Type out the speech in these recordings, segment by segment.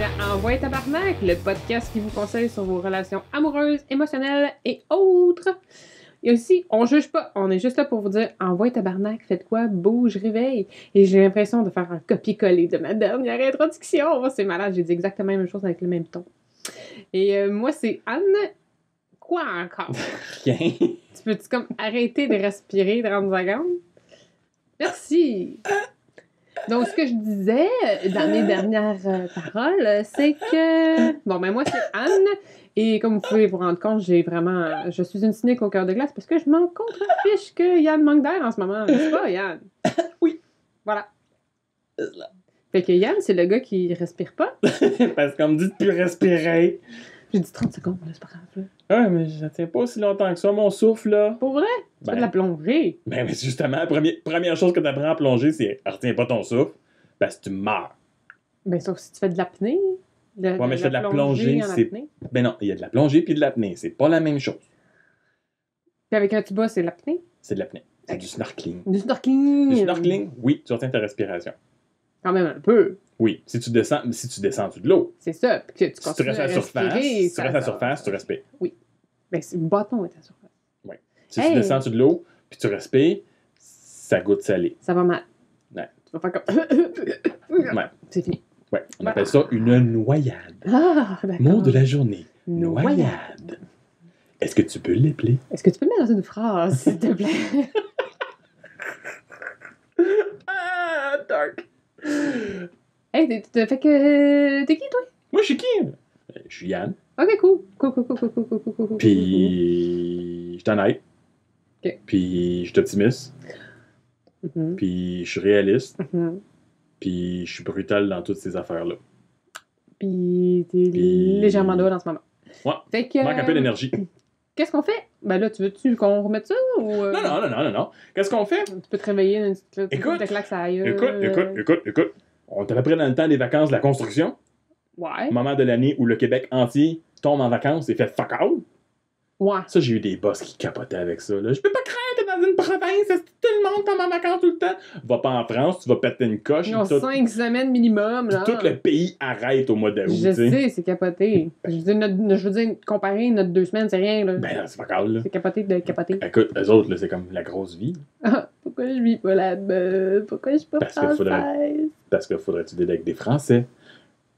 à Envoie Tabarnak, le podcast qui vous conseille sur vos relations amoureuses, émotionnelles et autres. Et aussi, on juge pas, on est juste là pour vous dire Envoie Tabarnak, faites quoi, bouge, réveille. Et j'ai l'impression de faire un copier-coller de ma dernière introduction. C'est malade, j'ai dit exactement la même chose avec le même ton. Et moi, c'est Anne. Quoi encore? Rien. Tu peux-tu comme arrêter de respirer 30 secondes? Merci! Donc, ce que je disais dans mes dernières paroles, c'est que... Bon, ben moi, c'est Anne, et comme vous pouvez vous rendre compte, je suis une cynique au cœur de glace, parce que je m'en contrefiche que Yann manque d'air en ce moment, n'est-ce pas, Yann? Oui. Voilà. Fait que Yann, c'est le gars qui respire pas. Parce qu'on me dit de plus respirer. J'ai dit 30 secondes, là, c'est pas grave, là. Ouais, mais je tiens pas aussi longtemps que ça, mon souffle, là. Pour vrai? Tu fais de la plongée. Ben, mais justement, la première chose que t'apprends à plonger, c'est retiens pas ton souffle, parce que tu meurs. Ben, sauf si tu fais de l'apnée. Ouais, mais je fais de la plongée, c'est... Apnée. Ben non, il y a de la plongée puis de l'apnée. C'est pas la même chose. Puis avec un tuba, c'est l'apnée. C'est de l'apnée. C'est du snorkeling. Du snorkeling. Du snorkeling, oui, tu retiens ta respiration. Quand même un peu. Oui, si tu descends de l'eau. C'est ça. Puis que tu Si tu continues restes à la surface, tu respires. Oui. Ben, le bâton est à la surface. Oui. Si tu descends de l'eau, puis tu respires, ça goûte salé. Ça va mal. Ouais. Tu vas faire comme... Ouais. C'est fini. Ouais. On appelle ça une noyade. Ah, d'accord. Mot de la journée. Noyade. Noyade. Est-ce que tu peux l'épeler? Est-ce que tu peux me mettre dans une phrase, s'il te plaît? Ah, dark. Hey, fait que... T'es qui, toi? Moi, je suis qui? Je suis Yann. Ok, cool. Cool. Puis, je suis honnête. Ok. Puis, je suis optimiste. Mhm. Puis, je suis réaliste. Mhm. Puis, je suis brutal dans toutes ces affaires-là. Puis t'es légèrement drôle en ce moment. Ouais. Fait que... Manque un peu d'énergie. Qu'est-ce qu'on fait? Ben là, tu veux-tu qu'on remette ça ou... Non. Qu'est-ce qu'on fait? Tu peux te réveiller dans une petite Écoute, de claque ça aille. Écoute. On est à peu près dans le temps des vacances de la construction. Ouais. Moment de l'année où le Québec entier tombe en vacances et fait fuck all. Ouais. Ça, j'ai eu des boss qui capotaient avec ça. Là. Je peux pas craindre dans une province, tout le monde tombe en vacances tout le temps. Va pas en France, tu vas péter une coche. Ils ont 5 semaines minimum, là. Tout le pays arrête au mois d'août. Je sais, c'est capoté. Je veux dire, comparer notre 2 semaines, c'est rien, là. Ben non, c'est fuck all, là. C'est capoté de capoter. Écoute, eux autres, là, c'est comme la grosse vie. Ah, pourquoi je vis pas là-bas? Pourquoi je suis pas française? Parce qu'il faudrait étudier avec des Français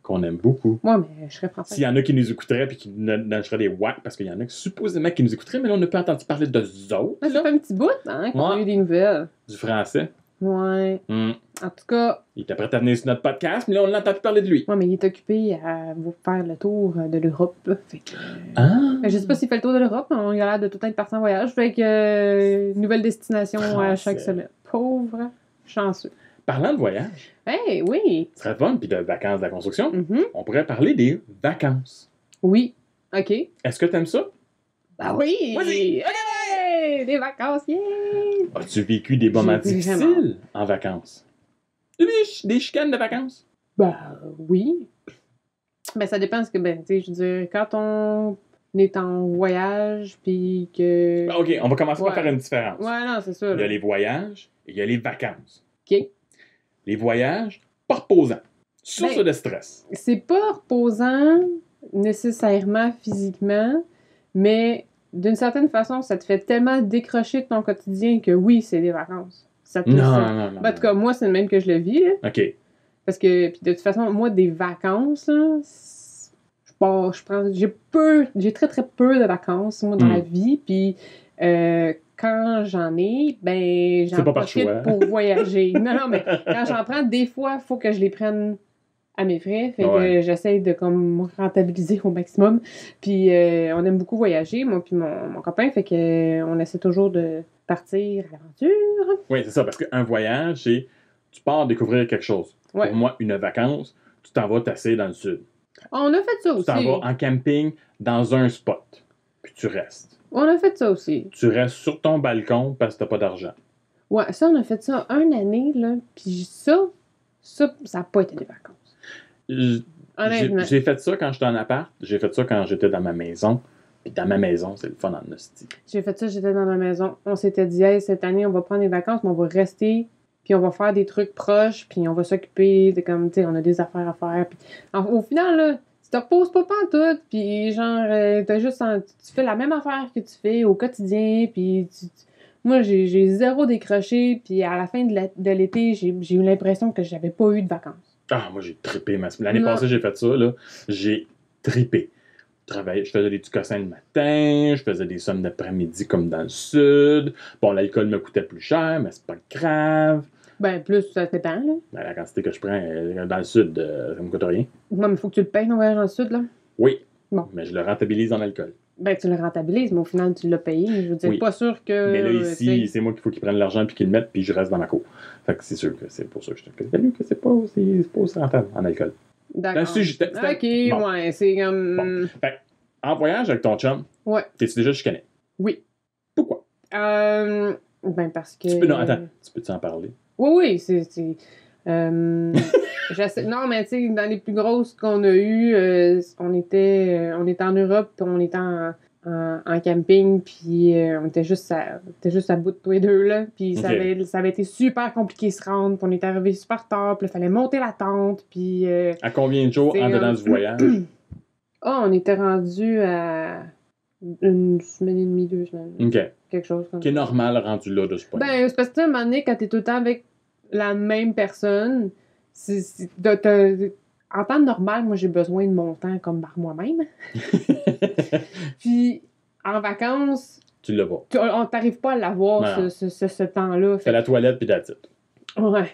qu'on aime beaucoup. Moi, mais je serais française. S'il y en a qui nous écouteraient puis qui nous lâcheraient des whacks, parce qu'il y en a supposément qui nous écouteraient, mais là, on n'a pas entendu parler d'eux autres. Ça fait un petit bout, hein, qu'on a eu des nouvelles. Du français. Ouais. En tout cas... Il était prêt à venir sur notre podcast, mais là, on n'entend plus parler de lui. Ouais, mais il est occupé à vous faire le tour de l'Europe, là. Fait que... Ah! Je sais pas s'il fait le tour de l'Europe, mais on a l'air de tout être parti en voyage. Fait que nouvelle destination à chaque semaine. Pauvre chanceux. Parlant de voyage. Hey, oui! Ce serait fun, puis de vacances de la construction. Mm-hmm. On pourrait parler des vacances. Oui. OK. Est-ce que t'aimes ça? Ben oui! Vas-y! Hey! Des vacances, yeah! As-tu vécu des moments J'ai difficiles en vacances? Des chicanes de vacances? Ben oui. Ben ça dépend, parce que, ben, tu sais, je veux dire, quand on est en voyage, puis que... Ben, OK, on va commencer par faire une différence. Ouais, non, c'est ça. Il y a les voyages et il y a les vacances. OK. Les voyages, pas reposants. Source Ben, de stress. C'est pas reposant nécessairement physiquement, mais d'une certaine façon, ça te fait tellement décrocher de ton quotidien que oui, c'est des vacances. Ça te Non. Ben, en tout cas, moi, c'est le même que je le vis, là. OK. Parce que, puis de toute façon, moi, des vacances, là, j'ai très très peu de vacances, moi, dans la vie, puis quand j'en ai, ben, j'en profite pour voyager. Non, mais quand j'en prends, des fois, il faut que je les prenne à mes frais, fait que j'essaie de comme rentabiliser au maximum, puis on aime beaucoup voyager, moi puis mon copain, fait que on essaie toujours de partir à l'aventure. Oui, c'est ça, parce qu'un voyage, c'est tu pars découvrir quelque chose. Ouais. Pour moi, une vacance, tu t'en vas tasser dans le sud. On a fait ça aussi. Tu t'en vas en camping dans un spot, puis tu restes. On a fait ça aussi. Tu restes sur ton balcon parce que t'as pas d'argent. Ouais, ça, on a fait ça une année, là, puis ça n'a pas été des vacances. Honnêtement. J'ai fait ça quand j'étais en appart, j'ai fait ça quand j'étais dans ma maison, puis dans ma maison, c'est le fun en hostie. J'ai fait ça, j'étais dans ma maison. On s'était dit, hey, cette année, on va prendre des vacances, mais on va rester, puis puis on va faire des trucs proches, puis on va s'occuper de comme, tu sais, on a des affaires à faire. Puis, au final, là, tu te reposes pas pantoute, puis genre, tu fais la même affaire que tu fais au quotidien, puis moi, j'ai zéro décroché, puis à la fin de l'été, j'ai eu l'impression que j'avais pas eu de vacances. Ah, moi, j'ai trippé. L'année passée, j'ai fait ça, là. J'ai trippé. Je faisais des petits cossins le matin, je faisais des sommes d'après-midi comme dans le sud. Bon, l'alcool me coûtait plus cher, mais c'est pas grave. Ben, plus, ça dépend, là. Ben, la quantité que je prends dans le sud, ça me coûte rien. Ouais, mais faut que tu le payes ton voyage dans le sud, là. Oui. Bon. Mais je le rentabilise en alcool. Ben, tu le rentabilises, mais au final, tu l'as payé. Je veux dire, pas sûr que... Mais là, ici, c'est moi qu'il faut qu'ils prennent l'argent puis qu'ils le mettent, puis je reste dans ma cour. Fait que c'est sûr que c'est pour ça que je te fais que c'est pas aussi rentable en alcool. D'accord. Ok, bon. Ouais, c'est comme... Bon. Fait en voyage avec ton chum, t'es-tu déjà chicané? Oui. Pourquoi? Ben, parce que... Non, attends, tu peux-tu en parler? Oui, c'est... non, mais tu sais, dans les plus grosses qu'on a eues, on était en Europe, puis on était en camping, puis on était juste à bout de tous les deux, là. Puis ça avait été super compliqué de se rendre, puis on est arrivé super tard, puis il fallait monter la tente, puis... à combien de jours en dedans du voyage? On était rendu à 1 semaine et demie, 2 semaines. OK. Quelque chose comme ça. Qui est normal rendu là de ce point. Ben, c'est parce que, à un moment donné, quand t'es tout le temps avec la même personne, en temps normal, moi, j'ai besoin de mon temps comme par moi-même. Puis, en vacances... Tu l'as pas. On t'arrive pas à l'avoir, ce temps-là. Fais la toilette, puis that's it. Ouais.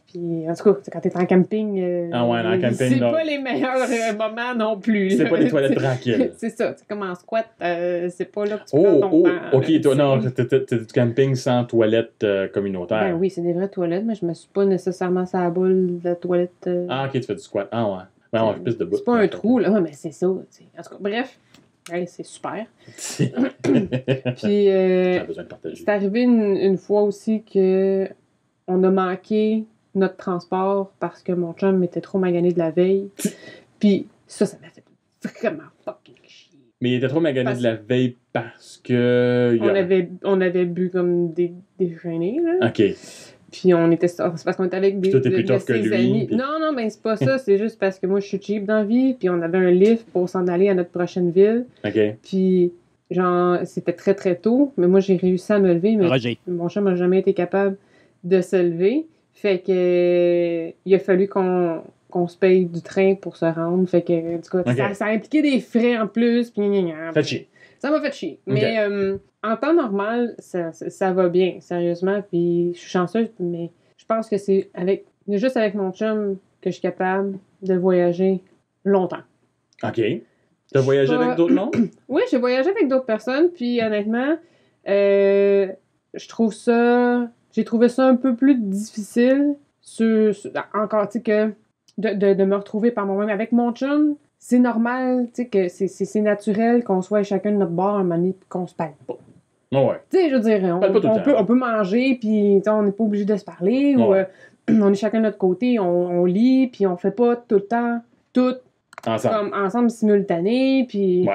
Puis, en tout cas, quand t'es en camping... en camping, c'est pas les meilleurs moments non plus. C'est pas des toilettes tranquilles. C'est ça. C'est comme en squat, c'est pas là que tu prends ton temps. OK, toi, non, t'es du camping sans toilette communautaire. Ben oui, c'est des vraies toilettes, mais je me suis pas nécessairement sur la boule de la toilette. Ah, OK, tu fais du squat. Ah, ouais. Ben, on fait plus de bout. C'est pas un trou, là. Ouais, mais c'est ça. T'sais. En tout cas, bref. Hey, c'est super. Puis, j'ai besoin de partager. C'est arrivé une fois aussi que on a manqué notre transport parce que mon chum était trop magané de la veille. Puis ça m'a fait vraiment fucking chier. Mais il était trop magané de la veille parce que... On avait bu comme des déjeuners, là. OK. Puis c'est parce qu'on était avec de ses amis. Puis... Non, ben c'est pas ça. C'est juste parce que moi, je suis cheap dans la vie. Puis on avait un lift pour s'en aller à notre prochaine ville. OK. Puis, genre, c'était très, très tôt. Mais moi, j'ai réussi à me lever. Mais mon chum n'a jamais été capable de se lever. Fait que il a fallu qu'on se paye du train pour se rendre. Fait que, en tout cas, ça a impliqué des frais en plus. Puis, fait chier. Ça m'a fait chier. Okay. Mais en temps normal, ça va bien, sérieusement. Puis je suis chanceuse, mais je pense que c'est juste avec mon chum que je suis capable de voyager longtemps. OK. T'as voyagé avec d'autres mondes? Oui, j'ai voyagé avec d'autres personnes. Puis honnêtement, j'ai trouvé ça un peu plus difficile encore, tu sais, que de me retrouver par moi-même. Avec mon chum, c'est normal, tu sais, que c'est naturel qu'on soit chacun de notre bord un moment donné qu'on se parle pas. Ouais. Tu sais, je veux dire, on peut manger, puis on n'est pas obligé de se parler, ou on est chacun de notre côté, on lit, puis on fait pas tout le temps tout ensemble simultané, puis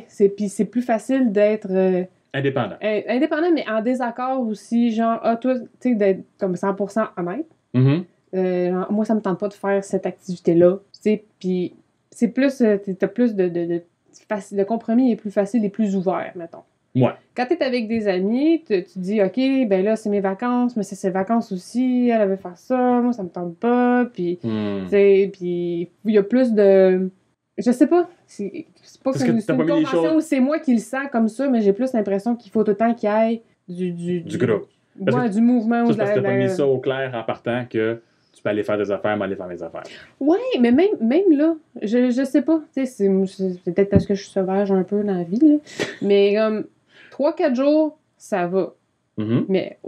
c'est plus facile d'être... indépendant. Indépendant, mais en désaccord aussi, genre, toi, tu sais, d'être comme 100% honnête. Mm-hmm. Moi, ça me tente pas de faire cette activité-là, tu sais, puis c'est plus, t'as plus le compromis est plus facile et plus ouvert, mettons. Ouais. Quand t'es avec des amis, tu dis, OK, ben là, c'est mes vacances, mais c'est ses vacances aussi, elle avait faire ça, moi, ça me tente pas, puis, tu sais, puis il y a plus de... Je sais pas, c'est pas que c'est une convention où c'est moi qui le sens comme ça, mais j'ai plus l'impression qu'il faut tout le temps qu'il y ait du groupe. Du mouvement. Parce que t'as pas mis ça au clair en partant que tu peux aller faire des affaires, mais aller faire mes affaires. Ouais, mais même là, je sais pas, tu sais, c'est peut-être parce que je suis sauvage un peu dans la vie, là, mais comme 3-4 jours, ça va. Mm-hmm. Mais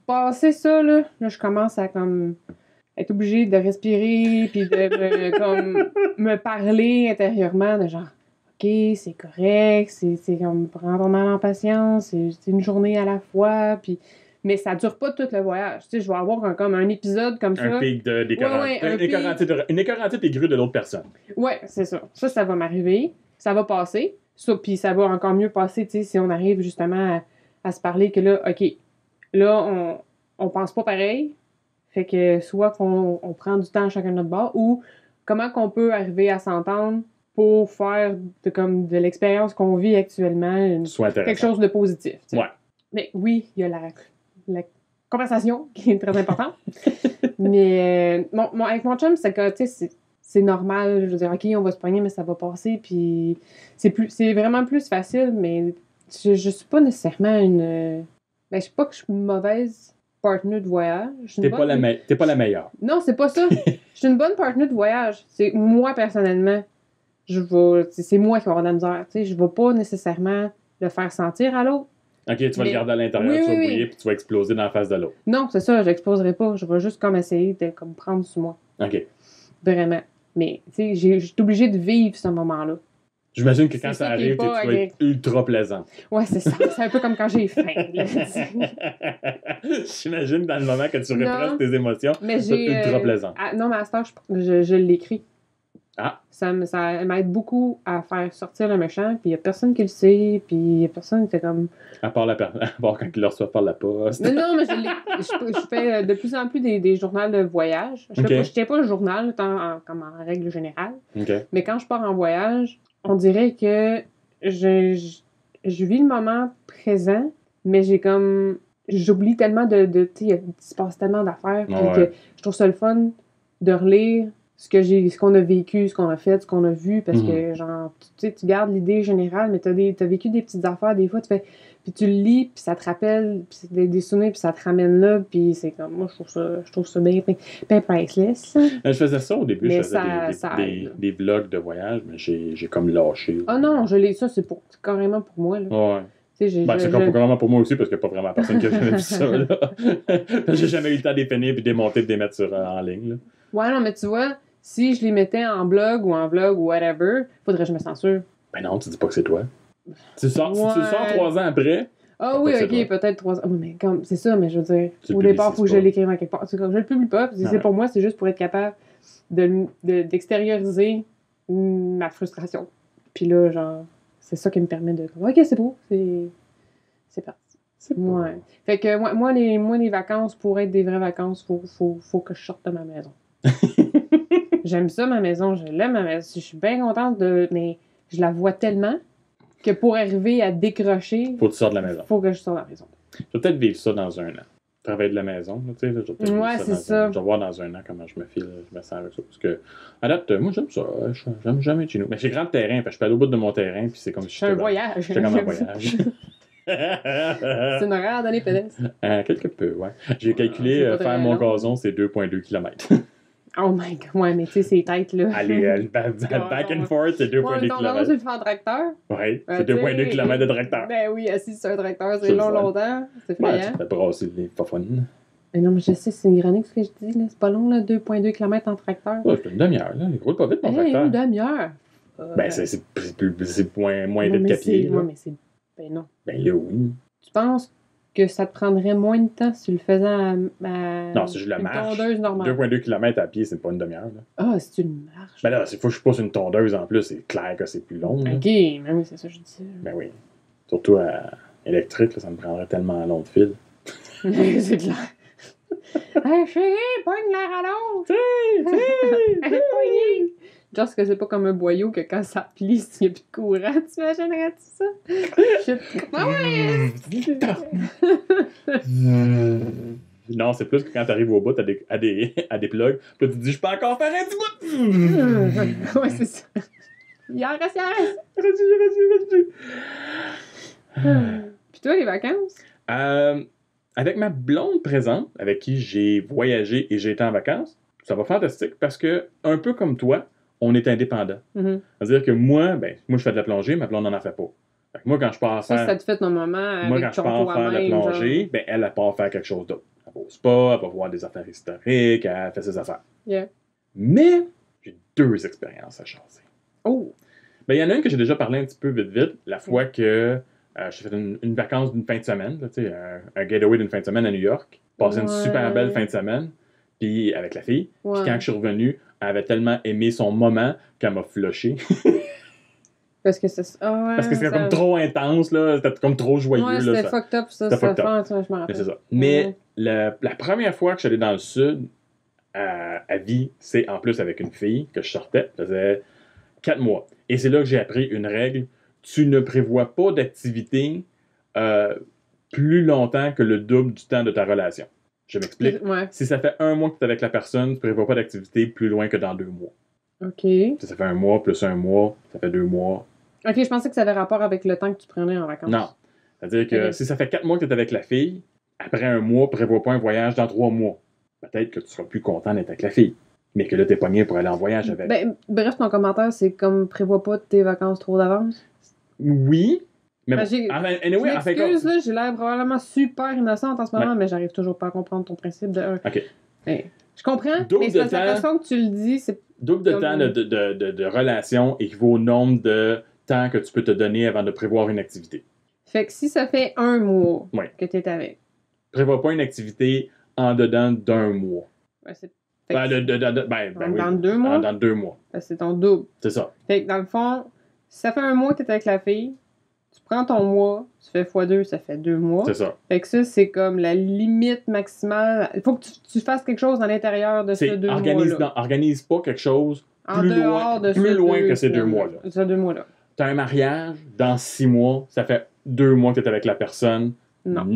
passer ça, là, je commence à comme être obligée de respirer puis de comme me parler intérieurement de genre OK, c'est correct, c'est comme prends ton mal en patience, c'est une journée à la fois, puis mais ça dure pas tout le voyage. Tu sais, je vais avoir comme un épisode comme ça. Un pic une écœurantite aiguë de l'autre personne. Ouais, c'est ça. Ça va m'arriver. Ça va passer. Puis ça va encore mieux passer, tu sais, si on arrive justement à se parler que là, OK, là, on pense pas pareil. Fait que soit qu'on prend du temps à chacun de notre bord, ou comment qu'on peut arriver à s'entendre pour faire de l'expérience qu'on vit actuellement quelque chose de positif. T'sais. Ouais. Mais oui, il y a la conversation qui est très importante. Mais avec mon chum, c'est que, tu sais, c'est normal. Je veux dire, OK, on va se pogner, mais ça va passer. Puis c'est vraiment plus facile, mais je suis pas nécessairement une... Ben, je sais pas que je suis une mauvaise partenaire de voyage. T'es pas la meilleure. Non, c'est pas ça. Je suis une bonne partenaire de voyage. C'est moi, personnellement, c'est moi qui vais avoir de la misère. Tu sais, je vais pas nécessairement le faire sentir à l'autre. OK, tu vas le garder à l'intérieur, tu vas bouillir, puis tu vas exploser dans la face de l'autre. Non, c'est ça, j'exploserai pas. Je vais juste comme essayer de comme, prendre sur moi. OK. Vraiment. Mais, tu sais, je suis obligée de vivre ce moment-là. J'imagine que quand ça arrive, tu vas être ultra plaisant. Ouais, c'est ça. C'est un peu comme quand j'ai faim. J'imagine dans le moment que tu represses tes émotions, c'est ultra plaisant. Non, mais à ce temps, je l'écris. Ah. Ça m'aide beaucoup à faire sortir le méchant, puis il n'y a personne qui le sait, puis il n'y a personne qui fait comme... À part quand il le reçoit par la poste. Non, mais je fais de plus en plus des journaux de voyage. Je tiens pas le journal comme en règle générale, mais quand je pars en voyage, on dirait que je vis le moment présent, mais j'oublie tellement il se passe tellement d'affaires, puis que je trouve ça le fun de relire ce qu'on a vécu, ce qu'on a fait, ce qu'on a vu, parce que, genre, tu gardes l'idée générale, mais t'as vécu des petites affaires, des fois, puis tu le lis, puis ça te rappelle, puis c'est des souvenirs, puis ça te ramène là, puis c'est comme, moi, je trouve ça bien priceless. Je faisais ça au début, je faisais des vlogs de voyage, mais j'ai comme lâché. Ah non, ça, c'est carrément pour moi, là. Ouais. C'est carrément pour moi aussi, parce qu'il n'y a pas vraiment personne qui a jamais vu ça, là. J'ai jamais eu le temps de les finir, puis de les monter, de les mettre en ligne, là. Ouais, non, mais tu vois... Si je les mettais en blog ou whatever, faudrait que je me censure. Ben non, tu dis pas que c'est toi. Si tu sors 3 ans après... Ah oui, OK, peut-être 3 ans. Oui, mais comme, c'est ça, mais je veux dire, au départ, il faut que je l'écrive à quelque part. Je le publie pas, puis c'est pour moi, c'est juste pour être capable d'extérioriser ma frustration. Puis là, genre, c'est ça qui me permet de... OK, c'est beau, c'est parti. C'est beau. Ouais. Fait que moi, les vacances, pour être des vraies vacances, faut que je sorte de ma maison. J'aime ça, ma maison. Je l'aime, ma maison. Je suis bien contente mais je la vois tellement que pour arriver à décrocher... Faut que tu sortes de la maison. Faut que je sorte de la maison. Je vais peut-être vivre ça dans un an. Travailler de la maison, tu sais. Ouais, c'est ça. Je vais voir dans un an comment je me file, je me sens avec ça. Parce que, à date, moi, j'aime ça. J'aime jamais être chez nous. Mais j'ai grand terrain, je peux aller au bout de mon terrain, puis c'est comme si j'étais... C'est un voyage. J'étais comme un voyage. C'est une randonnée pédestre. Quelque peu, ouais. J'ai calculé, faire mon gazon, c'est 2,2 km. Oh my God, ouais, mais tu sais, ces têtes, là. Allez, back and forth, c'est 2,2 km. Ton gazon, tu le fais en tracteur? Oui, c'est 2,2 km de tracteur. Ben oui, assis sur un tracteur, c'est longtemps. C'est payant. Ouais, tu fais brasser les fafonnes. Mais non, mais je sais, c'est ironique ce que je dis, là. C'est pas long, là, 2,2 km en tracteur. Ouais, c'est une demi-heure, là. Il roule pas vite, mon tracteur. Une demi-heure. Ben, c'est moins vite qu'à pied, là. Ouais, mais c'est... Ben non. Ben là, oui. Tu penses que ça te prendrait moins de temps si tu le faisais à non, si je la marche, tondeuse normale. 2,2 km à pied, c'est pas une demi-heure. Là. Ah, c'est une marche. Ben là, faut que je passe une tondeuse en plus, c'est clair que c'est plus long. OK, mais oui, c'est ça que je dis. Ben oui. Surtout à électrique, là, ça me prendrait tellement long de fil. C'est clair. Hey, chérie, pogne l'air à l'autre! Pogne! Genre, parce que c'est pas comme un boyau que quand ça plie, s'il n'y a plus de courant, t'imaginerais-tu ça? Non, c'est plus que quand t'arrives au bout, à des plugs, puis tu te dis, je peux encore faire un petit bout! Ouais, c'est ça. Il en reste. Reste. Puis toi, les vacances? Avec ma blonde présente, avec qui j'ai voyagé et j'ai été en vacances, ça va fantastique parce que, un peu comme toi, on est indépendant. C'est-à-dire que moi, je fais de la plongée, ma blonde n'en a fait pas. Fait que moi, quand je pars faire... Ça te fait normalement avec moi, quand je pars faire de la plongée, genre... elle part faire quelque chose d'autre. Elle va au spa, elle va voir des affaires historiques, elle fait ses affaires. Yeah. Mais, j'ai 2 expériences à chasser. Oh! Il y en a une que j'ai déjà parlé un petit peu vite, la fois que j'ai fait une vacance d'une fin de semaine, là, un getaway d'une fin de semaine à New York. Passé une super belle fin de semaine, puis avec la fille. Puis quand je suis revenu, elle avait tellement aimé son moment qu'elle m'a flushé. Parce que c'est parce que c'était comme trop intense, là. C'était comme trop joyeux. Ouais, c'était fucked up, ça. C'était fucked up. Je m'en rappelle. C'est ça. Mais la première fois que je suis allé dans le sud, à vie, c'est en plus avec une fille que je sortais, ça faisait 4 mois. Et c'est là que j'ai appris une règle. Tu ne prévois pas d'activité plus longtemps que le double du temps de ta relation. Je m'explique. Ouais. Si ça fait 1 mois que tu es avec la personne, tu ne prévois pas d'activité plus loin que dans 2 mois. OK. Si ça fait 1 mois plus 1 mois, ça fait 2 mois. OK, je pensais que ça avait rapport avec le temps que tu prenais en vacances. Non. C'est-à-dire que si ça fait 4 mois que tu es avec la fille, après 1 mois, prévois pas un voyage dans 3 mois. Peut-être que tu seras plus content d'être avec la fille. Mais que là, t'es pogné pour aller en voyage avec. Ben, bref, ton commentaire, c'est comme prévois pas tes vacances trop d'avance. Oui. Mais bon. Anyway, m'excuse, là, j'ai l'air probablement super innocente en ce moment, mais j'arrive toujours pas à comprendre ton principe de... OK. Je comprends, mais c'est la façon que tu le dis, c'est... Double de temps de relation équivaut au nombre de temps que tu peux te donner avant de prévoir une activité. Fait que si ça fait 1 mois que t'es avec... Prévois pas une activité en dedans d'1 mois. Ouais, c'est... Dans 2 mois? Dans 2 mois. C'est ton double. C'est ça. Fait que dans le fond, si ça fait 1 mois que t'es avec la fille, tu prends ton mois, tu fais x2, ça fait 2 mois. C'est ça. Fait que ça, c'est comme la limite maximale. Il faut que tu fasses quelque chose à l'intérieur de ces 2 mois-là. Non, organise pas quelque chose plus loin que ces 2 mois-là. Ces 2 mois-là. T'as un mariage, dans 6 mois, ça fait 2 mois que t'es avec la personne. Non.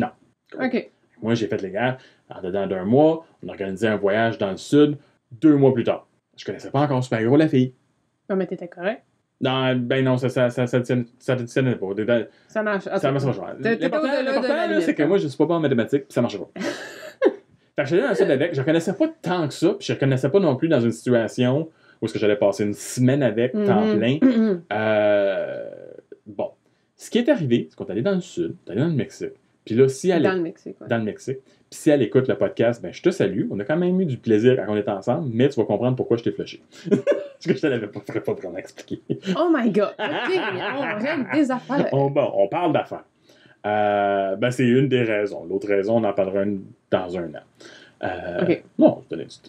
OK. Moi, j'ai fait les gars, en dedans d'1 mois, on organisait un voyage dans le sud, 2 mois plus tard. Je connaissais pas encore super gros la fille. Non, mais t'étais correct. Non, ben non, ça te tienne pas. Ça marche. Ça marche pas. L'important, c'est que moi, je suis pas bon en mathématiques, puis ça marche pas. Fait que je suis allé dans le sud avec, je connaissais pas tant que ça, puis je connaissais pas non plus dans une situation où est-ce que j'allais passer une semaine avec, temps plein. Bon. Ce qui est arrivé, c'est qu'on est allé dans le sud, on est allé dans le Mexique. Puis là, si elle dans le Mexique, ouais. Dans le Mexique. Puis si elle écoute le podcast, ben je te salue. On a quand même eu du plaisir quand on était ensemble, mais tu vas comprendre pourquoi je t'ai flushé. Parce que je te l'avais pas vraiment expliqué. Oh my God! OK, on règle des affaires. On parle d'affaires. Ben c'est une des raisons. L'autre raison, on en parlera dans 1 an. OK. Non, je te l'ai dit.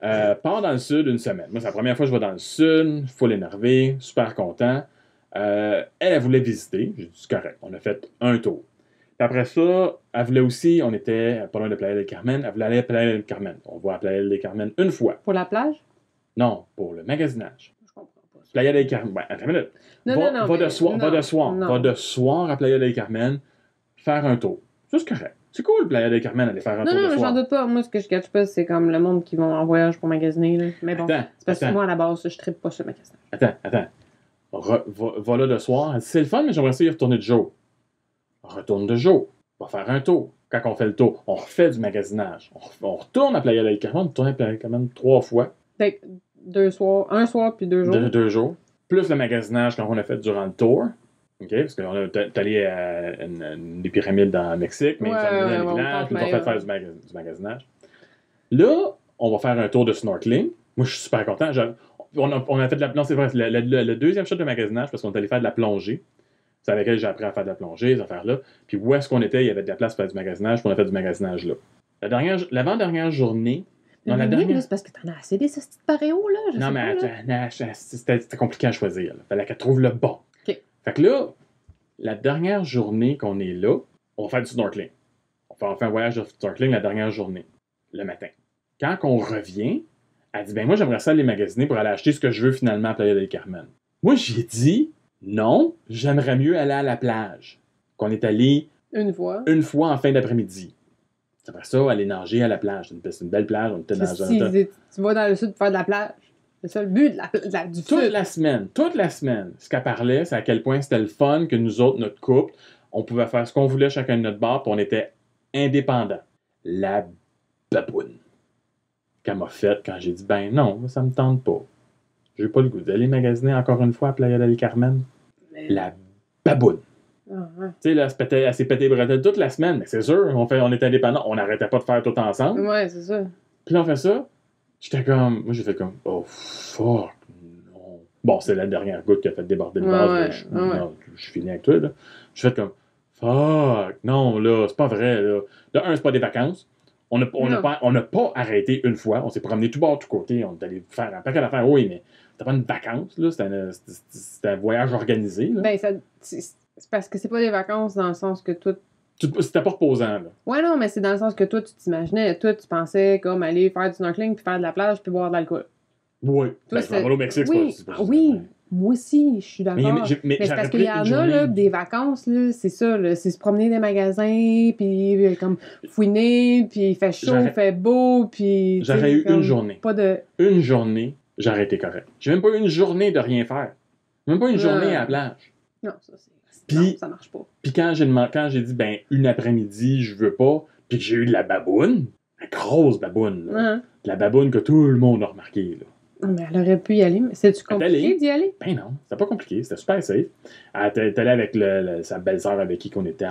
Pars dans le sud 1 semaine. Moi, c'est la première fois que je vais dans le sud, full énervé, super content. Elle voulait visiter. J'ai dit, c'est correct. On a fait un tour. Puis après ça, elle voulait aussi, on était pas loin de Playa del Carmen, elle voulait aller à Playa del Carmen. On va à Playa del Carmen 1 fois. Pour la plage? Non, pour le magasinage. Je comprends pas. Playa del Carmen. Attends une minute. Va de soir à Playa del Carmen, faire un tour. Ça, c'est correct. C'est cool, Playa del Carmen, aller faire un tour de soir. Non, j'en doute pas. Moi, ce que je catch pas, c'est comme le monde qui vont en voyage pour magasiner. Là. Mais bon, c'est parce que moi, à la base, je trippe pas sur le magasinage. Attends. Va là de soir. C'est le fun, mais j'aimerais essayer de retourner de jour. Retourne de jour. Va faire un tour. Quand on fait le tour, on refait du magasinage. On retourne à Playa del Carmen. On retourne à Playa del Carmen 3 fois. Fait que 2 soirs. 1 soir puis 2 jours. 2 jours. Plus le magasinage quand on a fait durant le tour. OK? Parce qu'on est allé à des pyramides dans le Mexique, mais ils ont amené dans le village, puis ils ont fait faire du magasinage. Là, on va faire un tour de snorkeling. Moi, je suis super content. On a fait de la plongée. C'est vrai, le deuxième shot de magasinage, parce qu'on est allé faire de la plongée. C'est avec elle que j'ai appris à faire de la plongée, ces affaires-là. Puis où est-ce qu'on était, il y avait de la place pour faire du magasinage, puis on a fait du magasinage là. L'avant-dernière journée. Non, la dernière... c'est parce que t'en as assez des petites paréos, là. Non, mais c'était compliqué à choisir. Il fallait qu'elle trouve le bon. OK. Fait que là, la dernière journée qu'on est là, on va faire du snorkeling. On fait un voyage de snorkeling la dernière journée, le matin. Quand on revient, elle dit, ben moi, j'aimerais ça aller magasiner pour aller acheter ce que je veux finalement à Playa del Carmen. Moi, j'ai dit, non, j'aimerais mieux aller à la plage. Qu'on est allé une fois en fin d'après-midi. Après ça, aller nager à la plage. C'est une belle plage. On était dans tu vas dans le sud pour faire de la plage. C'est ça le but du sud. Toute la semaine, ce qu'elle parlait, c'est à quel point c'était le fun que nous autres, notre couple, on pouvait faire ce qu'on voulait chacun de notre bar, puis on était indépendants. La baboune qu'elle m'a faite quand j'ai dit, ben non, ça me tente pas. J'ai pas le goût d'aller magasiner encore une fois à Playa del Carmen. La baboune. Ah, ouais. Tu sais, là, elle s'est pété les bretelles toute la semaine, mais c'est sûr, on était indépendants, on n'arrêtait pas de faire tout ensemble. Ouais, c'est ça. Puis là, on fait ça, moi j'ai fait comme, oh fuck, non. Bon, c'est la dernière goutte qui a fait déborder le vase. Je finis avec toi, là. J'ai fait comme, fuck, non, là, c'est pas vrai, là. De un, c'est pas des vacances. On n'a pas arrêté une fois. On s'est promené tout bord, tout côté. On est allé faire un paquet d'affaires. Oui, mais c'était pas une vacance, là. C'était un voyage organisé, là. Ben, c'est parce que c'est pas des vacances dans le sens que toi, C'était pas reposant, là. Ouais, non, mais c'est dans le sens que toi, tu t'imaginais. Toi, tu pensais comme aller faire du snorkeling, puis faire de la plage, puis boire de l'alcool. Oui. Toi, je vais au Mexique, c'est pas oui. Moi aussi, je suis d'accord. Mais c'est parce qu'il y en a, là, des vacances, là, c'est ça, là, c'est se promener dans les magasins, puis comme fouiner, puis il fait chaud, il fait beau, puis... J'aurais eu une journée. Pas de... Une journée, j'aurais été correct. J'ai même pas eu une journée de rien faire. Même pas une journée à la plage. Non, ça, non, ça marche pas. Puis quand j'ai dit, ben, une après-midi, je veux pas, puis que j'ai eu de la baboune, la grosse baboune, là, de la baboune que tout le monde a remarqué, là. Mais elle aurait pu y aller. Mais c'est-tu compliqué d'y aller? Ben non, c'était pas compliqué. C'était super safe. Elle était allée avec sa belle-sœur avec qui on était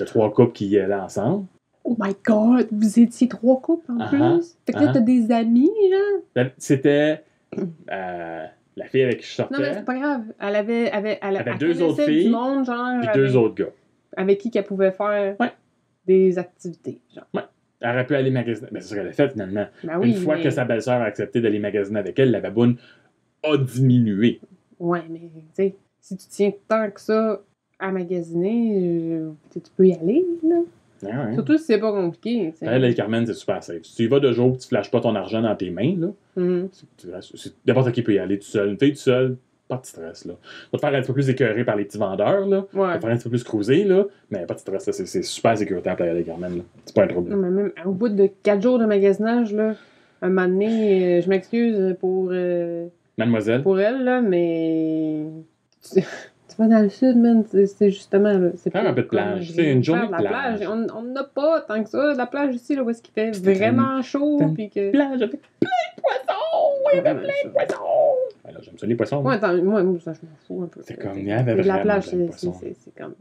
3 couples qui y allaient ensemble. Oh my God! Vous étiez 3 couples en plus? Fait que là, t'as des amis, genre? C'était la fille avec qui je sortais. Non, mais c'est pas grave. Elle avait 2 autres filles. Du monde, genre, puis 2 autres gars. Avec qui qu'elle pouvait faire des activités, genre. Ouais. Elle aurait pu aller magasiner. Mais c'est ce qu'elle a fait finalement. Ben oui, une fois que sa belle-sœur a accepté d'aller magasiner avec elle, la baboune a diminué. Ouais, mais tu sais, si tu tiens tant que ça à magasiner, tu peux y aller, là. Ouais. Surtout si c'est pas compliqué. Elle, Carmen, c'est super safe. Si tu y vas de jour et tu flashes pas ton argent dans tes mains, là, n'importe qui peut y aller tout seul. Une fille tout seule, pas de stress, là. Va te faire un petit peu plus écœuré par les petits vendeurs, là. Ouais. Va te faire un petit peu plus cruiser, là. Mais pas de stress, là. C'est super sécuritaire à Playa del Carmen, là. C'est pas un trouble. Non, mais même au bout de 4 jours de magasinage, là, un moment donné, je m'excuse pour... Mademoiselle. Pour elle, là, mais... Tu vas dans le sud, man, c'est justement... Là, c'est faire un peu de plage. C'est une journée de plage. On n'a pas tant que ça. La plage ici, là, où est-ce qu'il fait vraiment chaud, puis que... Plage avec plein de poissons! Oui, il y avait plein de poissons! Alors, j'aime ça, les poissons. Ouais, moi, ça, je m'en fous un peu. C'est comme, il y avait vraiment la plage, plein de poissons. C'est comme...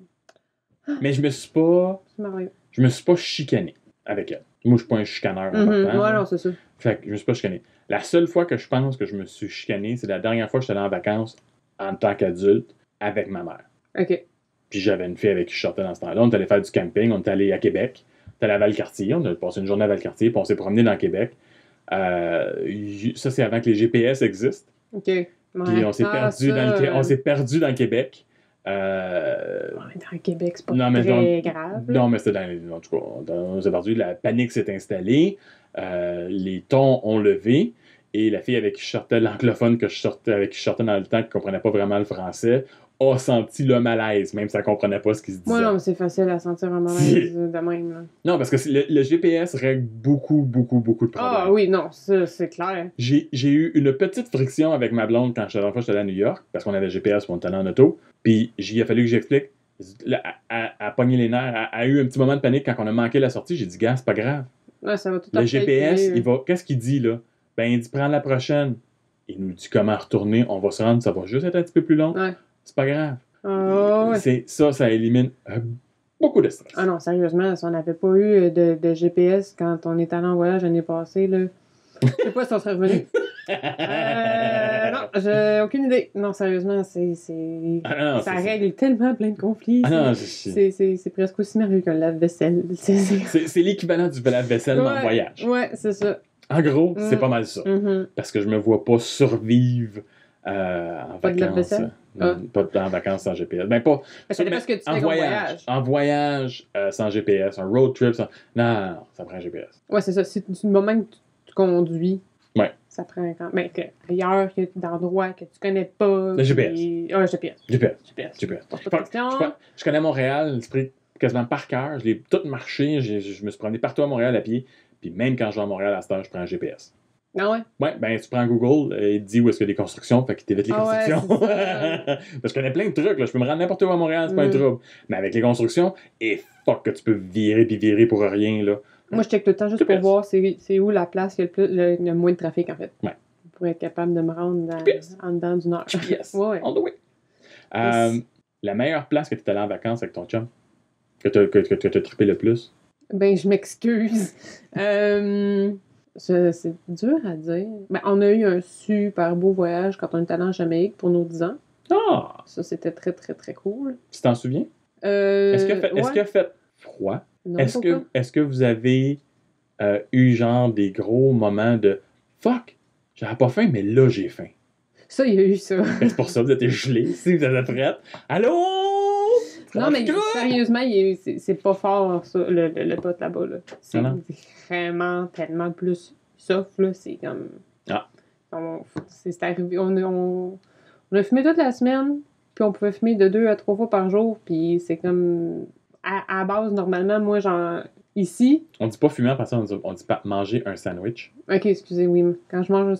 Mais je me suis pas... C'est merveilleux. Je me suis pas chicané avec elle. Moi, je suis pas un chicaneur important. Ouais, non, c'est ça. Fait que je me suis pas chicané. La seule fois que je pense que je me suis chicané, c'est la dernière fois que j'étais allé en vacances en tant qu'adulte avec ma mère. OK. Puis j'avais une fille avec qui je sortais dans ce temps-là. On est allé faire du camping. On est allé à Québec. On est allé à Valcartier. On a passé une journée à Valcartier. Puis on s'est promené dans Québec. Ça, c'est avant que les GPS existent. OK. Ouais. Puis on s'est perdu dans Québec. Dans Québec, c'est pas très grave. Non, mais c'était en tout cas, on s'est perdu. La panique s'est installée. Les tons ont levé. Et la fille avec qui je sortais, l'anglophone avec qui je sortais dans le temps, qui ne comprenait pas vraiment le français, a senti le malaise, même si elle ne comprenait pas ce qui se disait. Moi, non, mais c'est facile à sentir un malaise de même. Là. Non, parce que le GPS règle beaucoup de problèmes. Ah oui, non, ça, c'est clair. J'ai eu une petite friction avec ma blonde quand j'étais allé à New York, parce qu'on avait GPS pour on était allé en auto. Puis il a fallu que j'explique. Elle a pogné les nerfs. Elle a eu un petit moment de panique quand on a manqué la sortie. J'ai dit, gars, c'est pas grave. Ouais, ça va tout le GPS, il va. Qu'est-ce qu'il dit, là? Ben, il dit, prends la prochaine. Il nous dit comment retourner. On va se rendre, ça va juste être un petit peu plus long. Ouais. C'est pas grave. Ouais. Ça élimine beaucoup de stress. Ah non, sérieusement, si on n'avait pas eu de GPS quand on est allé en voyage l'année passée, là, je sais pas si on serait revenu. Non, j'ai aucune idée. Non, sérieusement, ça règle tellement plein de conflits. C'est presque aussi merveilleux qu'un lave-vaisselle. C'est l'équivalent du lave-vaisselle dans le voyage. Ouais, c'est ça. En gros, c'est pas mal ça. Parce que je me vois pas survivre en vacances. Pas en vacances sans GPS. Ben pas. Ça dépend ce que tu fais voyage. En voyage sans GPS, un road trip sans. Non, ça prend un GPS. Ouais, c'est ça. C'est du moment que tu conduis. Ouais. Ça prend quand même. Ailleurs, d'endroits que tu connais pas. Le GPS. GPS. Je connais Montréal, quasiment par cœur. Je l'ai tout marché. Je me suis promené partout à Montréal à pied. Puis même quand je vais à Montréal à cette heure, je prends un GPS. Ah ouais? Ouais, ben tu prends Google, il te dit où est-ce qu'il y a des constructions, fait qu'il t'évite les constructions. Ouais, parce que je connais plein de trucs, là. Je peux me rendre n'importe où à Montréal, c'est pas un trouble. Mais avec les constructions, fuck que tu peux virer pour rien, là. Moi, je check tout le temps juste pour voir c'est où la place qui a le moins de trafic, en fait. Ouais. Pour être capable de me rendre en dedans d'une heure. GPS. Ouais. On the way. La meilleure place que tu es allé en vacances avec ton chum, que tu as trippé le plus? Ben, je m'excuse. C'est dur à dire. Ben, on a eu un super beau voyage quand on est allé en Jamaïque pour nos 10 ans. Ah! Ça, c'était très, très, très cool. Tu t'en souviens? Est-ce qu'il a fait froid? Non, est-ce que vous avez eu genre des gros moments de fuck, j'avais pas faim, mais là j'ai faim? Ça, il y a eu ça. C'est pour ça que vous êtes gelés, si vous êtes prête. Allô? Non, mais sérieusement, c'est pas fort, ça, le pot là-bas. Là. C'est vraiment tellement plus soft, là. C'est comme... Ah. C'est arrivé... On a fumé toute la semaine, puis on pouvait fumer de 2 à 3 fois par jour, puis c'est comme... À base, normalement, moi, genre... Ici... On dit pas fumer en passant, on dit pas manger un sandwich. Ok, excusez, oui. Quand je mange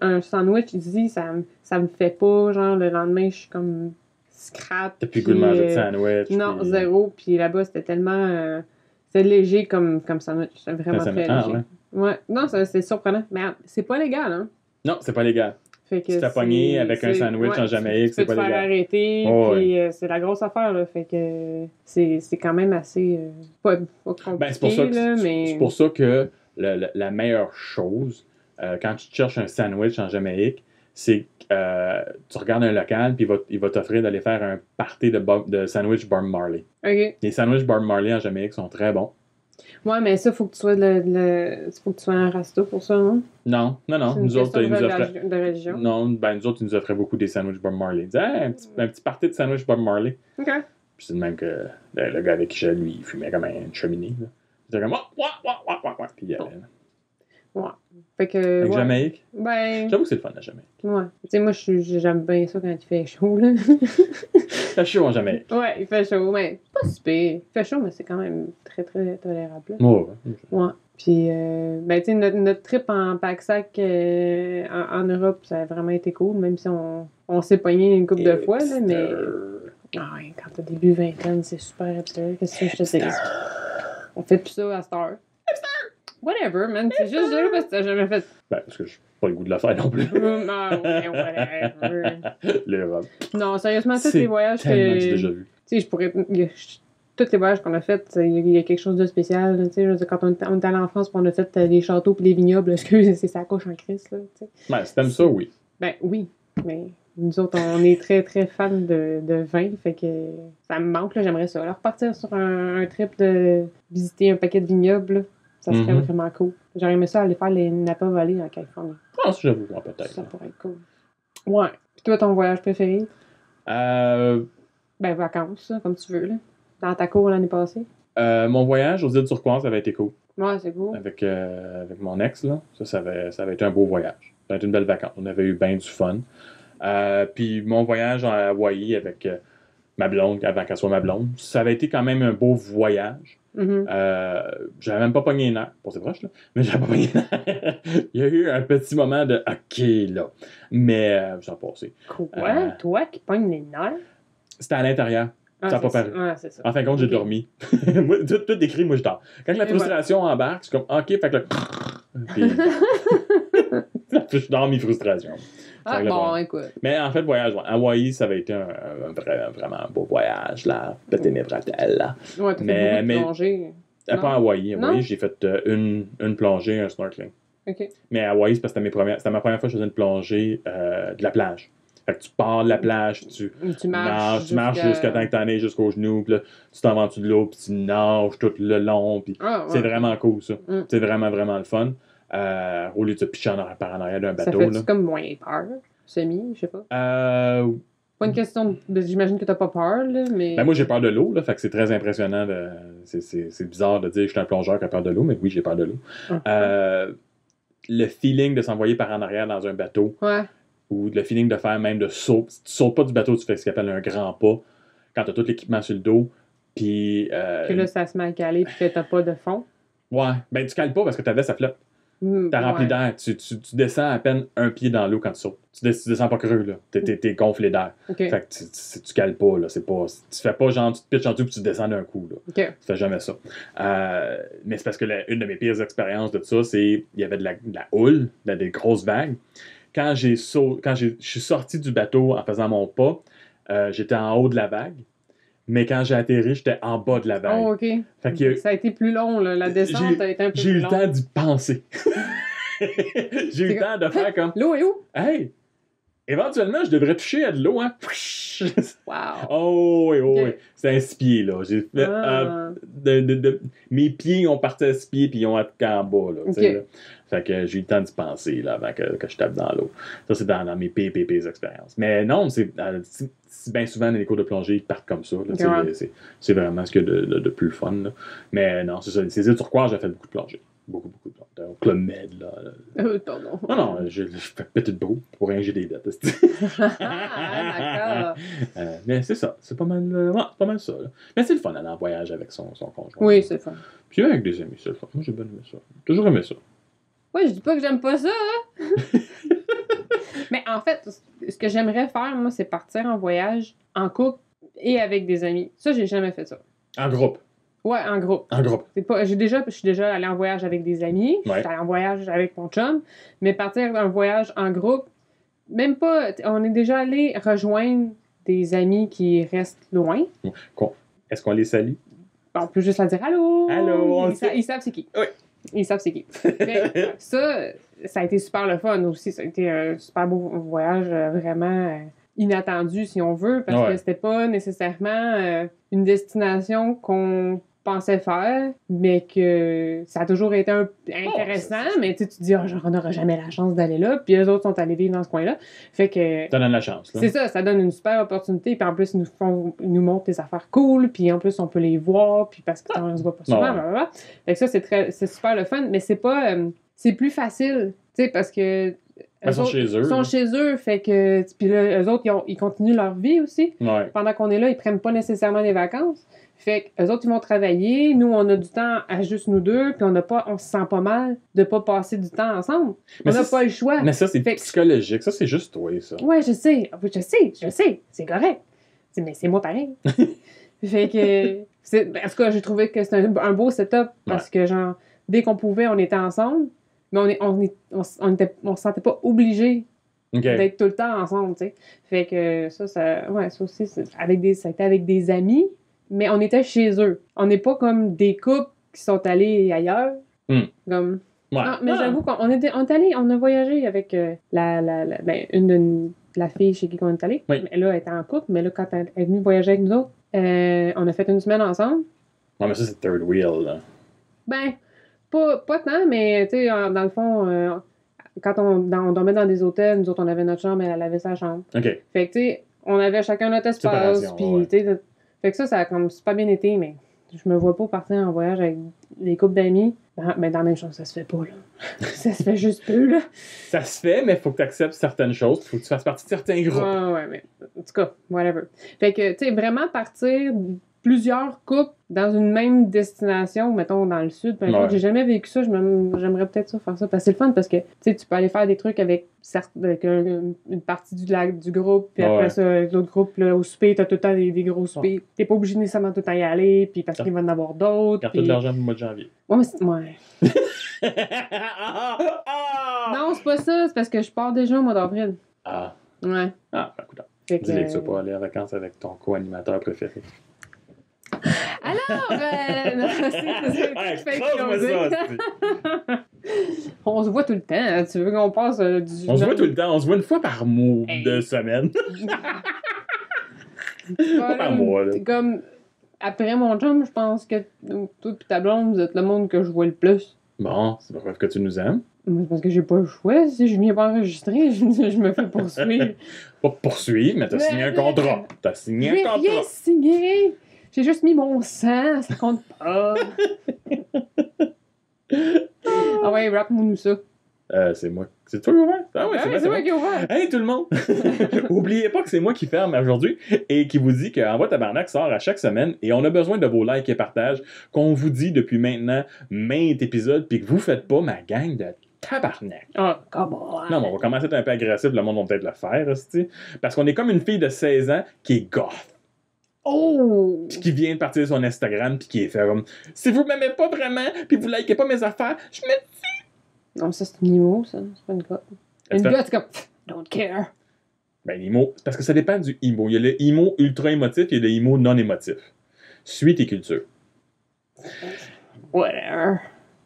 un sandwich ici, ça me fait pas, genre, le lendemain, je suis comme scrap. T'as plus le goût de manger de sandwich. Non, zéro. Puis là-bas, c'était tellement... c'était léger comme sandwich. C'était vraiment très léger. Ouais. Non, c'est surprenant. Mais c'est pas légal, hein? Non, c'est pas légal. Fait que si t'as pogné avec un sandwich en Jamaïque, c'est pas légal. Tu peux te faire arrêter, puis c'est la grosse affaire, là. Fait que c'est quand même assez... pas compliqué, c'est pour ça que la meilleure chose, quand tu cherches un sandwich en Jamaïque, c'est que tu regardes un local, puis il va t'offrir d'aller faire un party de sandwich Bob Marley. OK. Les sandwichs Bob Marley en Jamaïque sont très bons. Ouais, mais ça, faut que tu sois faut que tu sois un rasta pour ça, non? Non. Nous autres, ils nous offraient... de religion. Non, nous autres, ils nous offraient beaucoup des sandwichs Bob Marley. Ils disaient, un petit party de sandwich Bob Marley. OK. Puis c'est de même que le gars avec qui j'allais, lui, il fumait comme une cheminée. Là. Il était comme, puis il allait. Ouais. Fait que... Avec Jamaïque? Ben... J'avoue que c'est le fun, la Jamaïque. Ouais. Tu sais, moi, j'aime bien ça quand il fait chaud, là. Il fait chaud en Jamaïque. Ouais, il fait chaud, mais pas si pire. Il fait chaud, mais c'est quand même très, très tolérable. Ouais. Puis, ben, tu sais, notre trip en pack-sac en Europe, ça a vraiment été cool, même si on s'est pogné une couple de fois, là, mais... Ah ouais, quand t'as début vingtaine, c'est super hipster. Qu'est-ce que je te dis? On fait plus ça à cette heure. Whatever, man. C'est juste là parce que t'as jamais fait. Ben, parce que j'ai pas le goût de le faire non plus. Non, ouais, whatever. L'Europe. Non, sérieusement, tous les voyages que j'ai déjà vu. Tu sais, je pourrais. Tous les voyages qu'on a fait, il y a quelque chose de spécial. Tu sais, quand on est allé en France, on a fait des châteaux puis des vignobles, est-ce que c'est sa couche en crise, là? Tu sais. Ben, si t'aimes ça, oui. Ben, oui. Mais nous autres, on est très, très fans de vin, fait que ça me manque, là, j'aimerais ça. Alors, partir sur un trip de visiter un paquet de vignobles, là, ça serait vraiment cool. J'aurais aimé ça aller faire les Napa Valley en Californie. Ah, ça, j'avoue, peut-être. Ça pourrait être cool. Ouais. Puis toi, ton voyage préféré? Ben, vacances, là, comme tu veux, là. Dans ta cour l'année passée? Mon voyage aux îles Turquoises, ça avait été cool. Ouais, c'est cool. Avec mon ex, là. Ça avait été un beau voyage. Ça a été une belle vacance. On avait eu bien du fun. Puis mon voyage en Hawaï avec ma blonde, avant qu'elle soit ma blonde, ça avait été quand même un beau voyage. J'avais même pas pogné les nerfs. Bon, c'est proche, là. Mais j'avais pas pogné les nerfs. Il y a eu un petit moment de OK, là. Mais j'en passais. Quoi? Toi qui pognes les nerfs? C'était à l'intérieur. Ça n'a pas paru. C'est ça. En fin de compte, j'ai dormi. Moi, tout décrit, moi, je dors. Quand la frustration embarque, c'est comme OK, fait que là. Puis, je dors mes frustrations. Ah, bon, écoute. Mais en fait, voyage, Hawaï, ça avait été un vraiment beau voyage, là. Péter mes bretelles, là. Ouais, t'as fait beaucoup de plongées. Pas en Hawaï. Hawaï, j'ai fait une plongée, un snorkeling. OK. Mais Hawaï, c'est parce que c'était ma première fois que je faisais une plongée de la plage. Fait que tu pars de la plage, tu marches jusqu'à temps que t'en aies jusqu'aux genoux, puis là, tu t'en vas en dessous de l'eau, puis tu nages tout le long, puis c'est vraiment cool, ça. C'est vraiment, vraiment le fun. Au lieu de se pitcher par en arrière d'un bateau. Ça fait comme moins peur, semi, je sais pas. Pas une question j'imagine que t'as pas peur, là, mais... Ben moi, j'ai peur de l'eau, là, fait que c'est très impressionnant. C'est bizarre de dire que je suis un plongeur qui a peur de l'eau, mais oui, j'ai peur de l'eau. Le feeling de s'envoyer par en arrière dans un bateau, ou le feeling de faire même de saut. Si tu sautes pas du bateau, tu fais ce qu'on appelle un grand pas, quand t'as tout l'équipement sur le dos, puis... que là, ça se met à caler, puis que t'as pas de fond. Ouais, ben tu cales pas parce que ta veste, ça flotte. T'as rempli d'air. Tu descends à peine un pied dans l'eau quand tu sautes. Tu descends pas creux, là. T'es gonflé d'air. Fait que tu cales pas, là. Tu fais pas genre, tu te pitches en dessous puis tu descends d'un coup, là. Tu fais jamais ça. Mais c'est parce que une de mes pires expériences de ça, c'est il y avait de la houle, des grosses vagues. Quand je suis sorti du bateau en faisant mon pas, j'étais en haut de la vague. Mais quand j'ai atterri, j'étais en bas de la vague. Oh, OK. Ça a été plus long, là. La descente a été un peu plus longue. J'ai eu le temps d'y penser. J'ai eu le temps de faire comme... L'eau est où? Hey! Éventuellement, je devrais toucher à de l'eau, hein. Wow! Oh, oui, oui. C'est un 6 pieds, là. J'ai fait... mes pieds ont parti à 6 pieds, puis ils ont atterri en bas, là. Là. Fait que j'ai eu le temps d'y penser, là, avant que je tape dans l'eau. Ça, c'est dans mes pires expériences. Mais non, c'est bien souvent, dans les cours de plongée, ils partent comme ça. Là, c'est vraiment ce qu'il y a de plus fun, là. Mais non, c'est ça. Ces îles turquoises, j'ai fait beaucoup de plongée. Beaucoup de plongée. Au Club Med, là. Pardon. Non, je fais péter de beau. Pour rien que j'ai des dettes. D'accord. Mais c'est ça. C'est pas mal, pas mal ça. Là. Mais c'est le fun d'aller en voyage avec son conjoint. Oui, c'est le fun. Puis avec des amis, c'est le fun. Moi, j'ai bien aimé ça. Toujours aimé ça. Oui, je dis pas que j'aime pas ça, hein? Mais en fait, ce que j'aimerais faire, moi, c'est partir en voyage en couple et avec des amis. Ça, j'ai jamais fait ça. En groupe? Ouais, en groupe. En groupe. Je suis déjà allée en voyage avec des amis. Je suis allée en voyage avec mon chum. Mais partir d'un voyage en groupe, même pas... On est déjà allé rejoindre des amis qui restent loin. Est-ce qu'on les salue? On peut juste leur dire « Allô! » Allô! Ils savent c'est qui. Oui. Ils savent c'est qui. Mais ça a été super le fun aussi. Ça a été un super beau voyage, vraiment inattendu, si on veut, parce que c'était pas nécessairement une destination qu'on pensais faire, mais que ça a toujours été intéressant, mais tu te dis, on n'aura jamais la chance d'aller là, puis eux autres sont allés vivre dans ce coin-là. Fait que... Ça donne la chance, là. C'est ça donne une super opportunité, puis en plus, ils nous montrent des affaires cool, puis en plus, on peut les voir, puis parce qu'on se voit pas souvent, blablabla. Fait que ça, c'est super le fun, mais c'est pas... c'est plus facile, tu sais, parce que... Ils sont chez eux, fait que... Puis là, eux autres, ils continuent leur vie aussi. Ouais. Pendant qu'on est là, ils prennent pas nécessairement des vacances. Fait qu'eux autres, ils vont travailler. Nous, on a du temps à juste nous deux, puis on se sent pas mal de pas passer du temps ensemble. On n'a pas le choix. Mais ça, c'est psychologique. Ça, c'est juste toi, ça. Ouais, je sais. C'est correct. Mais c'est moi pareil. Fait que... En tout cas, j'ai trouvé que c'était un beau setup, parce que, genre, dès qu'on pouvait, on était ensemble, mais on se sentait pas obligé d'être tout le temps ensemble, tu sais. Fait que ça aussi, ça a été avec des amis, mais on était chez eux. On n'est pas comme des couples qui sont allés ailleurs. Comme... Ouais. Non, mais j'avoue qu'on on a voyagé avec la fille chez qui on est allé. Oui. Elle était en couple, mais là, quand elle est venue voyager avec nous autres, on a fait une semaine ensemble. Non, mais ça, c'est third wheel, là. Ben, pas tant, mais tu sais, dans le fond, quand on dormait dans des hôtels, nous autres, on avait notre chambre et elle avait sa chambre. OK. Fait que, tu sais, on avait chacun notre espace. Puis, tu sais, fait que ça a comme super bien été, mais je me vois pas partir en voyage avec des couples d'amis. Mais dans la même chose, ça se fait pas, là. Ça se fait juste peu, là. Ça se fait, mais il faut que tu acceptes certaines choses. Il faut que tu fasses partie de certains groupes. Ouais, mais en tout cas, whatever. Fait que, tu sais, vraiment partir plusieurs couples dans une même destination, mettons dans le sud, j'ai jamais vécu ça, j'aimerais peut-être ça faire ça, parce que c'est le fun, parce que, tu sais, tu peux aller faire des trucs avec une partie du groupe, puis après ça, l'autre groupe, là, au souper, t'as tout le temps des gros soupers. T'es pas obligé nécessairement tout le temps y aller, puis parce qu'il va y en avoir d'autres. Carte de l'argent au mois de janvier. Ouais, mais non, c'est pas ça, c'est parce que je pars déjà au mois d'avril. Ah. Ouais. Ah, ben, écoute. Dis-le que tu vas pas aller en vacances avec ton co-animateur préféré. Alors, on se voit tout le temps. Hein. Tu veux qu'on passe du... On se voit tout le temps. On se voit une fois par mois de semaine. Pas par mois, là. Comme, après mon chum, je pense que toi et ta blonde, vous êtes le monde que je vois le plus. Bon, c'est pas grave que tu nous aimes. Parce que j'ai pas le choix. Si je viens pas enregistrer, je me fais poursuivre. Pas poursuivre, mais t'as signé un contrat. T'as signé un contrat. J'ai rien signé. J'ai juste mis mon sang, ça compte pas. Ah ouais, rappe-moi ça. C'est moi. C'est toi qui ouvert? Ah ouais, c'est moi qui ouvert. Hey tout le monde! Oubliez pas que c'est moi qui ferme aujourd'hui et qui vous dit qu'Envoi Tabarnak sort à chaque semaine et on a besoin de vos likes et partages qu'on vous dit depuis maintenant maintes épisodes puis que vous faites pas ma gang de tabarnak. Ah, come on. Non, mais on va commencer à être un peu agressif, le monde va peut-être le faire, aussi. Parce qu'on est comme une fille de 16 ans qui est goth. Oh! Puis qui vient de partir de son Instagram puis qui est fait comme si vous m'aimez pas vraiment puis vous likez pas mes affaires, je me dis. Non, ça c'est une emo, ça. C'est pas une goth. Une goth, c'est comme don't care. Ben, l'emo, parce que ça dépend du emo. Il y a le emo ultra émotif et le emo non émotif. Suis tes cultures. Whatever.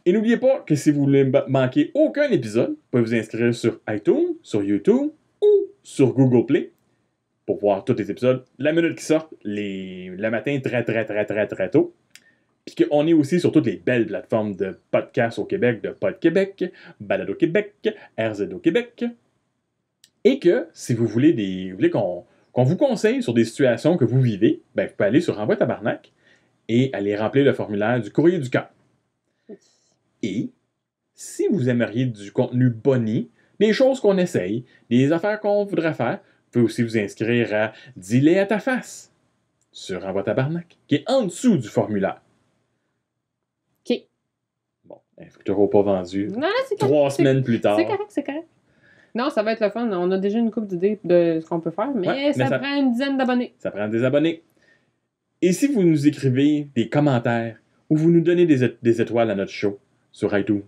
Et n'oubliez pas que si vous voulez manquer aucun épisode, vous pouvez vous inscrire sur iTunes, sur YouTube ou sur Google Play pour voir tous les épisodes, la minute qui sortent, le matin très tôt. Puis qu'on est aussi sur toutes les belles plateformes de podcasts au Québec, de Pod Québec, Balado Québec, RZO Québec. Et que si vous voulez qu'on vous conseille sur des situations que vous vivez, ben vous pouvez aller sur Envoi Tabarnak et aller remplir le formulaire du courrier du cœur. Et si vous aimeriez du contenu boni, des choses qu'on essaye, des affaires qu'on voudrait faire, vous pouvez aussi vous inscrire à Dis-les à ta face sur Envoi Tabarnak, qui est en dessous du formulaire. OK. Bon, Infructuro pas vendu. Non, c'est correct. 3 semaines plus tard. C'est correct. Non, ça va être le fun. On a déjà une couple d'idées de ce qu'on peut faire, mais ça prend une dizaine d'abonnés. Ça prend des abonnés. Et si vous nous écrivez des commentaires ou vous nous donnez des étoiles à notre show sur iTunes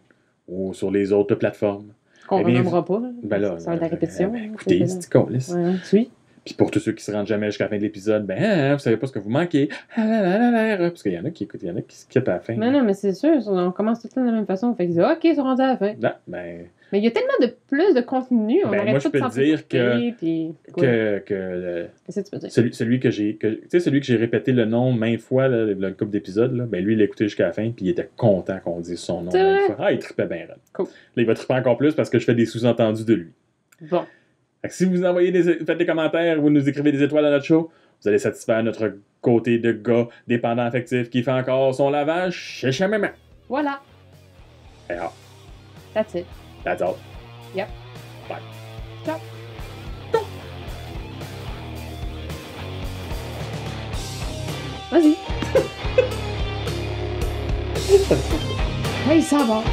ou sur les autres plateformes, qu'on ne renommera pas. Ben là, ça va être la répétition. Écoutez, c'est colis. Oui. Puis pour tous ceux qui se rendent jamais jusqu'à la fin de l'épisode, vous savez pas ce que vous manquez. Parce qu'il y en a qui écoutent, il y en a qui skippent à la fin. Non, mais c'est sûr, on commence tout le temps de la même façon. Fait qu'ils disent, OK, ils sont rendus à la fin. Non, mais il y a tellement de plus de contenu, on aurait moi, je tout peux te dire celui que j'ai répété le nom maintes fois, là, le couple d'épisodes, là, ben lui, il l'a écouté jusqu'à la fin, puis il était content qu'on dise son nom maintes fois. Ah, il trippait bien. Cool. Là, il va tripper encore plus parce que je fais des sous-entendus de lui. Bon. Fait que si vous faites des commentaires, vous nous écrivez des étoiles dans notre show, vous allez satisfaire notre côté de gars dépendant affectif qui fait encore son lavage chez maman. Voilà. Alors. That's it. That's all. Yep. Bye. Ciao. Vas-y. Hey, ça va.